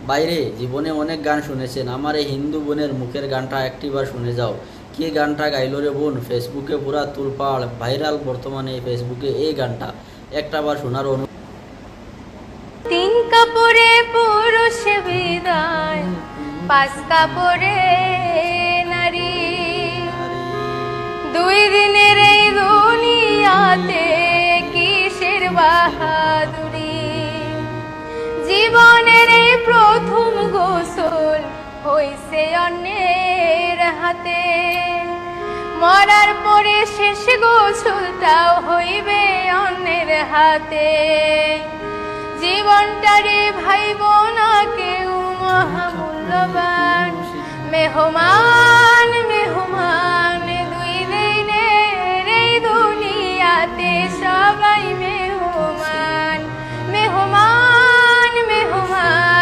বাইরে জীবনে অনেক গান শুনেছেন, আমার এই হিন্দু বোনের মুখের গানটা একটিবার শুনে যাও। কি গানটা গাইল রে বোন, ফেসবুকে পুরা তুলপাড় ভাইরাল বর্তমানে ফেসবুকে এই গানটা একটাবার শোনার অনু তিন কাপড়ে পুরুষ বিদায়, পাঁচ কাপড়ে নারী। দুই দিনের এই দুনিয়াতে কিসের বাহাদুরি। জীবনের এই প্রথম গোসল হইছে অন্যের হাতে, মরার পরে শেষ গোসলটাও হইবে অন্যের হাতে। জীবনটারে ভাইব না কেউ মহামূল্যবান, মেহমান